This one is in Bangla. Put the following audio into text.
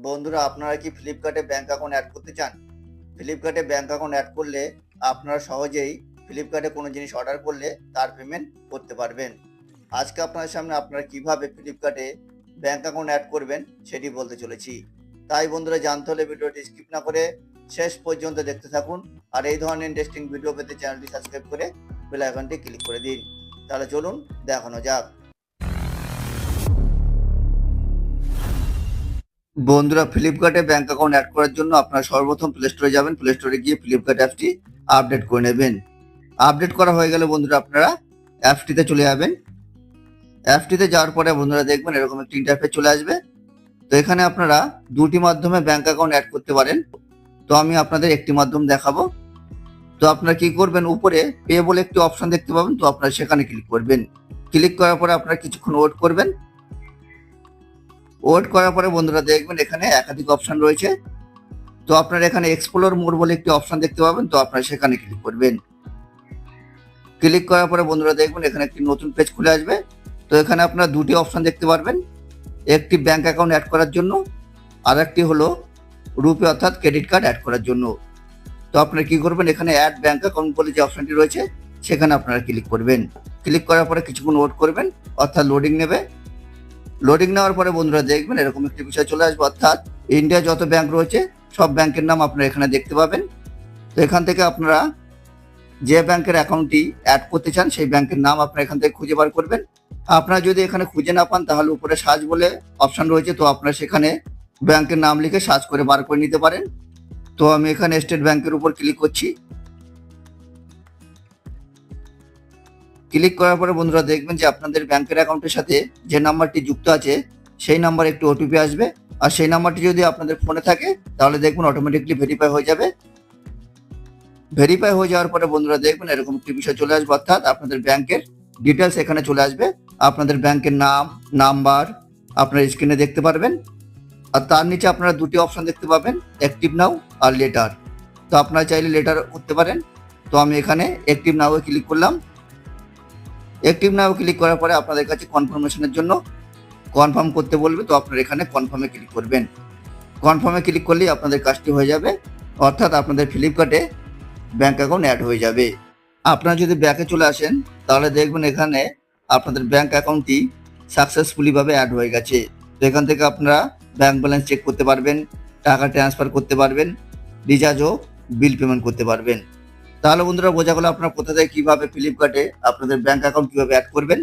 বন্ধুরা, আপনারা কি ফ্লিপকার্টে ব্যাংক অ্যাকাউন্ট অ্যাড করতে চান? ফ্লিপকার্টে ব্যাংক অ্যাকাউন্ট অ্যাড করলে আপনারা সহজেই ফ্লিপকার্টে কোনো জিনিস অর্ডার করলে তার পেমেন্ট করতে পারবেন। আজকে আপনাদের সামনে আপনারা কিভাবে ফ্লিপকার্টে ব্যাংক অ্যাকাউন্ট অ্যাড করবেন সেটি বলতে চলেছি। তাই বন্ধুরা, জানতে হলে ভিডিওটি স্কিপ না করে শেষ পর্যন্ত দেখতে থাকুন। আর এই ধরনের ইন্টারেস্টিং ভিডিও পেতে চ্যানেলটি সাবস্ক্রাইব করে বেল আইকনটি ক্লিক করে দিন। তাহলে চলুন দেখানো যাক। বন্ধুরা, ফ্লিপকার্টে ব্যাংক অ্যাকাউন্ট অ্যাড করার জন্য আপনারা সর্বপ্রথম প্লে স্টোরে যাবেন। প্লে স্টোরে গিয়ে ফ্লিপকার্ট অ্যাপটি আপডেট করে নেবেন। আপডেট করা হয়ে গেলে বন্ধুরা আপনারা অ্যাপটিতে চলে যাবেন। অ্যাপটিতে যাওয়ার পরে বন্ধুরা দেখবেন এরকম একটি ইন্টারফেস চলে আসবে। তো এখানে আপনারা দুটি মাধ্যমে ব্যাংক অ্যাকাউন্ট অ্যাড করতে পারেন। তো আমি আপনাদের একটি মাধ্যম দেখাবো। তো আপনারা কি করবেন, উপরে পে বলে একটি অপশন দেখতে পাবেন। তো আপনারা সেখানে ক্লিক করবেন। ক্লিক করার পরে আপনারা কিছুক্ষণ ওয়েট করবেন। ওয়েট করার পরে বন্ধুরা দেখবেন এখানে একাধিক অপশন রয়েছে। তো আপনারা এখানে এক্সপ্লোর মোর বলে একটি অপশন দেখতে পাবেন। তো আপনারা সেখানে ক্লিক করবেন। ক্লিক করার পরে বন্ধুরা দেখবেন এখানে একটি নতুন পেজ খুলে আসবে। তো এখানে আপনারা দুটি অপশন দেখতে পারবেন, একটি ব্যাংক অ্যাকাউন্ট অ্যাড করার জন্য, আর একটি হলো রুপে অর্থাৎ ক্রেডিট কার্ড অ্যাড করার জন্য। তো আপনারা কি করবেন, এখানে অ্যাড ব্যাংক অ্যাকাউন্ট বলে যে অপশনটি রয়েছে সেখানে আপনারা ক্লিক করবেন। ক্লিক করার পরে কিছুক্ষণ ওয়েট করবেন, অর্থাৎ লোডিং নেবে। লোডিং নেওয়ার পরে বন্ধুরা দেখবেন এরকম একটি বিষয় চলে আসবে, অর্থাৎ ইন্ডিয়া যত ব্যাংক রয়েছে সব ব্যাংকের নাম আপনারা এখানে দেখতে পাবেন। তো এখান থেকে আপনারা যে ব্যাংকের অ্যাকাউন্টটি অ্যাড করতে চান সেই ব্যাংকের নাম আপনারা এখান থেকে খুঁজে বার করবেন। আপনারা যদি এখানে খুঁজে না পান তাহলে উপরে সার্চ বলে অপশন রয়েছে। তো আপনারা সেখানে ব্যাংকের নাম লিখে সার্চ করে বার করে নিতে পারেন। তো আমি এখানে স্টেট ব্যাংকের উপর ক্লিক করছি। ক্লিক করার পরে বন্ধুরা দেখবেন যে আপনাদের ব্যাংকের অ্যাকাউন্টের সাথে যে নাম্বারটি যুক্ত আছে সেই নাম্বারে একটি ওটিপি আসবে। আর সেই নাম্বারটি যদি আপনাদের ফোনে থাকে তাহলে দেখবেন অটোমেটিকলি ভেরিফাই হয়ে যাবে। ভেরিফাই হয়ে যাওয়ার পরে বন্ধুরা দেখবেন এরকম একটি বিষয় চলে আসবে, অর্থাৎ আপনাদের ব্যাংকের ডিটেলস এখানে চলে আসবে। আপনাদের ব্যাংকের নাম, নাম্বার আপনারা স্ক্রিনে দেখতে পারবেন। আর তার নিচে আপনারা দুটি অপশন দেখতে পাবেন, অ্যাক্টিভ নাও আর লেটার। তো আপনারা চাইলে লেটার করতে পারেন। তো আমি এখানে অ্যাক্টিভ নাও ক্লিক করলাম। অ্যাক্টিভ নাও ক্লিক করার পরে আপনাদের কাছে কনফার্মেশনের জন্য কনফার্ম করতে বলবে। তো আপনারা এখানে কনফার্মে ক্লিক করবেন। কনফার্মে ক্লিক করলেই আপনাদের কাজটি হয়ে যাবে, অর্থাৎ আপনাদের ফ্লিপকার্টে ব্যাংক অ্যাকাউন্ট অ্যাড হয়ে যাবে। আপনারা যদি ব্যাকে চলে আসেন তাহলে দেখবেন এখানে আপনাদের ব্যাংক অ্যাকাউন্টটি সাকসেসফুলি ভাবে অ্যাড হয়ে গেছে। তো এখান থেকে আপনারা ব্যাংক ব্যালেন্স চেক করতে পারবেন, টাকা ট্রান্সফার করতে পারবেন, রিচার্জ ও বিল পেমেন্ট করতে পারবেন। তাহলে বন্ধুরা বোঝা গেল আপনারা কোথা থেকে কিভাবে ফ্লিপকার্টে আপনাদের ব্যাংক অ্যাকাউন্ট কিভাবে অ্যাড করবেন।